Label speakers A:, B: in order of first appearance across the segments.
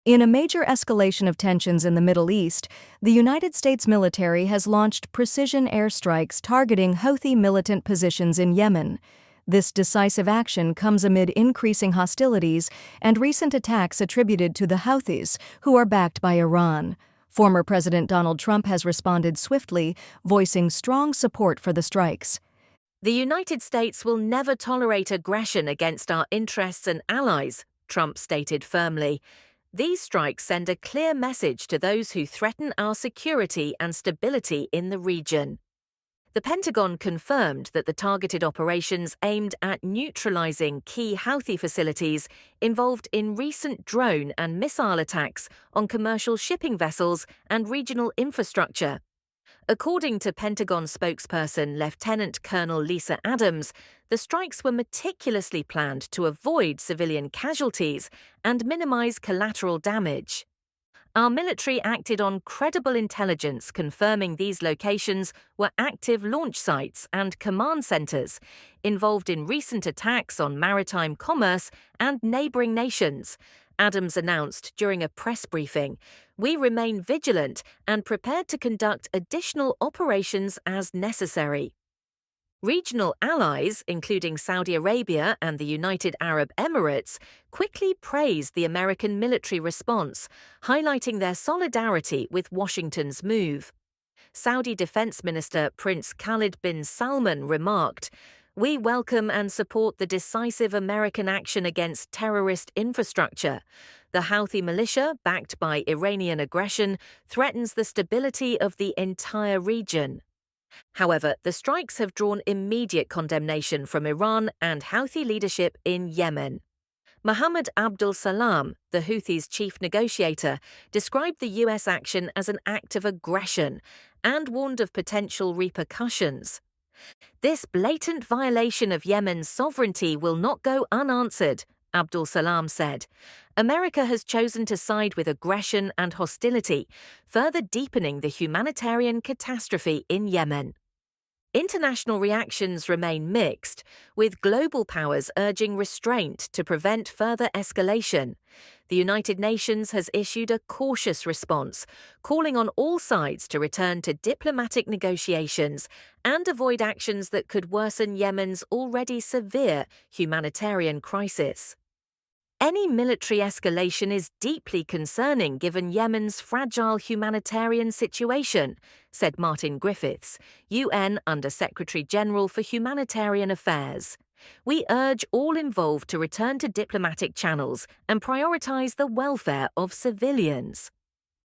A: In a major escalation of tensions in the Middle East, the United States military has launched precision airstrikes targeting Houthi militant positions in Yemen. This decisive action comes amid increasing hostilities and recent attacks attributed to the Houthis, who are backed by Iran. Former President Donald Trump has responded swiftly, voicing strong support for the strikes.
B: The United States will never tolerate aggression against our interests and allies, Trump stated firmly. These strikes send a clear message to those who threaten our security and stability in the region. The Pentagon confirmed that the targeted operations aimed at neutralizing key Houthi facilities involved in recent drone and missile attacks on commercial shipping vessels and regional infrastructure. According to Pentagon spokesperson Lieutenant Colonel Lisa Adams, the strikes were meticulously planned to avoid civilian casualties and minimize collateral damage. Our military acted on credible intelligence confirming these locations were active launch sites and command centers involved in recent attacks on maritime commerce and neighboring nations, Adams announced during a press briefing. We remain vigilant and prepared to conduct additional operations as necessary. Regional allies, including Saudi Arabia and the United Arab Emirates, quickly praised the American military response, highlighting their solidarity with Washington's move. Saudi Defense Minister Prince Khalid bin Salman remarked, "We welcome and support the decisive American action against terrorist infrastructure. The Houthi militia, backed by Iranian aggression, threatens the stability of the entire region." However, the strikes have drawn immediate condemnation from Iran and Houthi leadership in Yemen. Mohammed Abdul Salam, the Houthis' chief negotiator, described the U.S. action as an act of aggression and warned of potential repercussions. "This blatant violation of Yemen's sovereignty will not go unanswered," Abdul Salam said. "America has chosen to side with aggression and hostility, further deepening the humanitarian catastrophe in Yemen." International reactions remain mixed, with global powers urging restraint to prevent further escalation. The United Nations has issued a cautious response, calling on all sides to return to diplomatic negotiations and avoid actions that could worsen Yemen's already severe humanitarian crisis. "Any military escalation is deeply concerning given Yemen's fragile humanitarian situation," said Martin Griffiths, UN Under-Secretary General for Humanitarian Affairs. "We urge all involved to return to diplomatic channels and prioritize the welfare of civilians."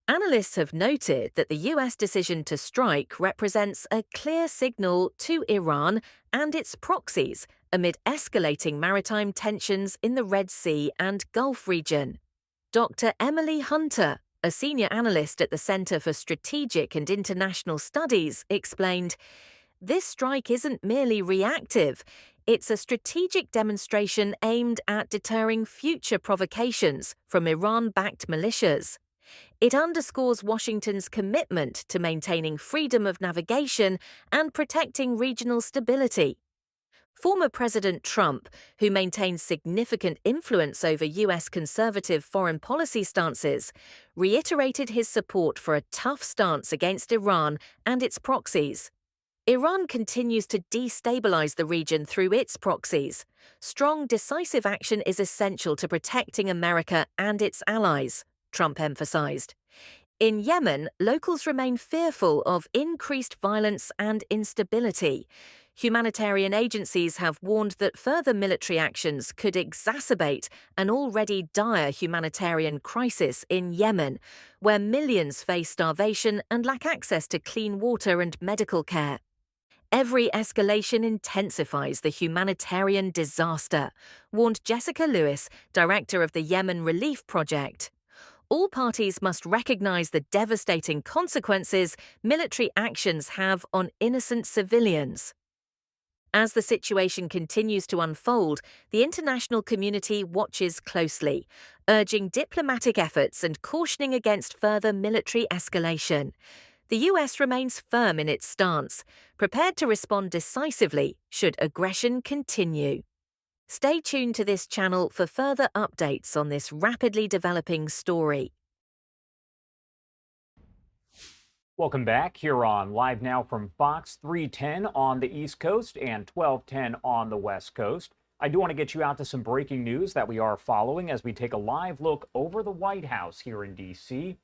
B: Analysts have noted that the U.S. decision to strike represents a clear signal to Iran and its proxies amid escalating maritime tensions in the Red Sea and Gulf region. Dr. Emily Hunter, a senior analyst at the Center for Strategic and International Studies, explained, "This strike isn't merely reactive. It's a strategic demonstration aimed at deterring future provocations from Iran-backed militias. It underscores Washington's commitment to maintaining freedom of navigation and protecting regional stability." Former President Trump, who maintains significant influence over U.S. conservative foreign policy stances, reiterated his support for a tough stance against Iran and its proxies. "Iran continues to destabilize the region through its proxies. Strong, decisive action is essential to protecting America and its allies," Trump emphasized. In Yemen, locals remain fearful of increased violence and instability. Humanitarian agencies have warned that further military actions could exacerbate an already dire humanitarian crisis in Yemen, where millions face starvation and lack access to clean water and medical care. "Every escalation intensifies the humanitarian disaster," warned Jessica Lewis, director of the Yemen Relief Project. "All parties must recognize the devastating consequences military actions have on innocent civilians." As the situation continues to unfold, the international community watches closely, urging diplomatic efforts and cautioning against further military escalation. The U.S. remains firm in its stance, prepared to respond decisively should aggression continue. Stay tuned to this channel for further updates on this rapidly developing story.
C: Welcome back here on Live Now from Fox 310 on the East Coast and 1210 on the West Coast. I do want to get you out to some breaking news that we are following as we take a live look over the White House here in D.C.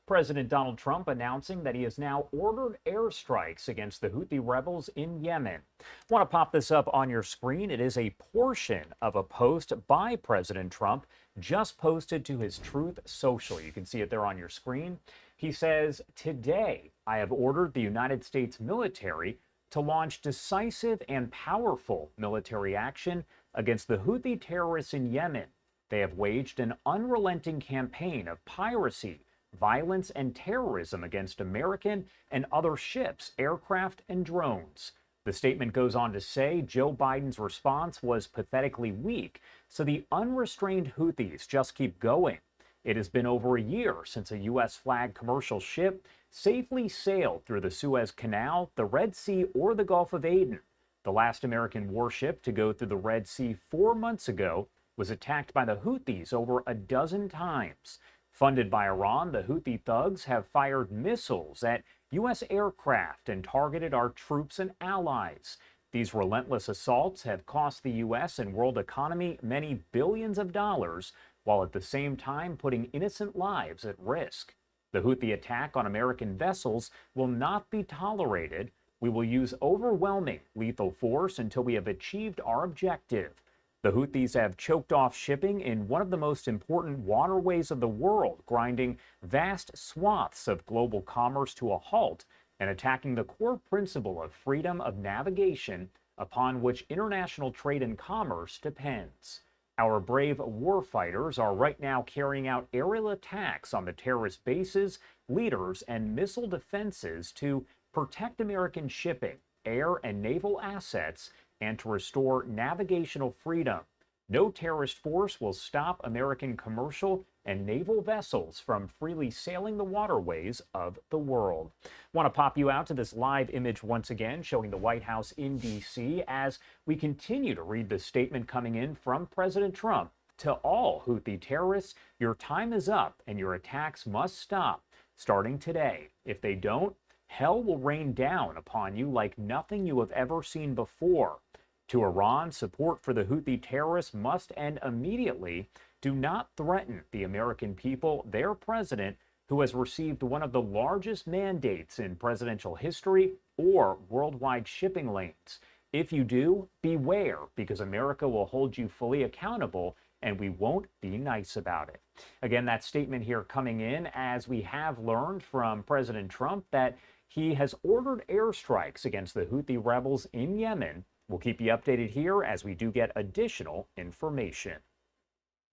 C: President Donald Trump announcing that he has now ordered airstrikes against the Houthi rebels in Yemen. I want to pop this up on your screen. It is a portion of a post by President Trump just posted to his Truth Social. You can see it there on your screen. He says, "Today, I have ordered the United States military to launch decisive and powerful military action against the Houthi terrorists in Yemen. They have waged an unrelenting campaign of piracy, violence, and terrorism against American and other ships, aircraft, and drones." The statement goes on to say Joe Biden's response was pathetically weak, so the unrestrained Houthis just keep going. It has been over a year since a U.S. flagged commercial ship safely sailed through the Suez Canal, the Red Sea, or the Gulf of Aden. The last American warship to go through the Red Sea 4 months ago was attacked by the Houthis over a dozen times. Funded by Iran, the Houthi thugs have fired missiles at U.S. aircraft and targeted our troops and allies. These relentless assaults have cost the U.S. and world economy many billions of dollars, while at the same time putting innocent lives at risk. The Houthi attack on American vessels will not be tolerated. We will use overwhelming lethal force until we have achieved our objective. The Houthis have choked off shipping in one of the most important waterways of the world, grinding vast swaths of global commerce to a halt and attacking the core principle of freedom of navigation upon which international trade and commerce depends. Our brave warfighters are right now carrying out aerial attacks on the terrorist bases, leaders, and missile defenses to protect American shipping, air, and naval assets, and to restore navigational freedom. No terrorist force will stop American commercial and naval vessels from freely sailing the waterways of the world. Want to pop you out to this live image once again showing the White House in D.C. as we continue to read the statement coming in from President Trump. To all Houthi terrorists, your time is up and your attacks must stop, starting today. If they don't, hell will rain down upon you like nothing you have ever seen before. To Iran, support for the Houthi terrorists must end immediately. Do not threaten the American people, their president, who has received one of the largest mandates in presidential history, or worldwide shipping lanes. If you do, beware, because America will hold you fully accountable and we won't be nice about it. Again, that statement here coming in as we have learned from President Trump that he has ordered airstrikes against the Houthi rebels in Yemen. We'll keep you updated here as we do get additional information.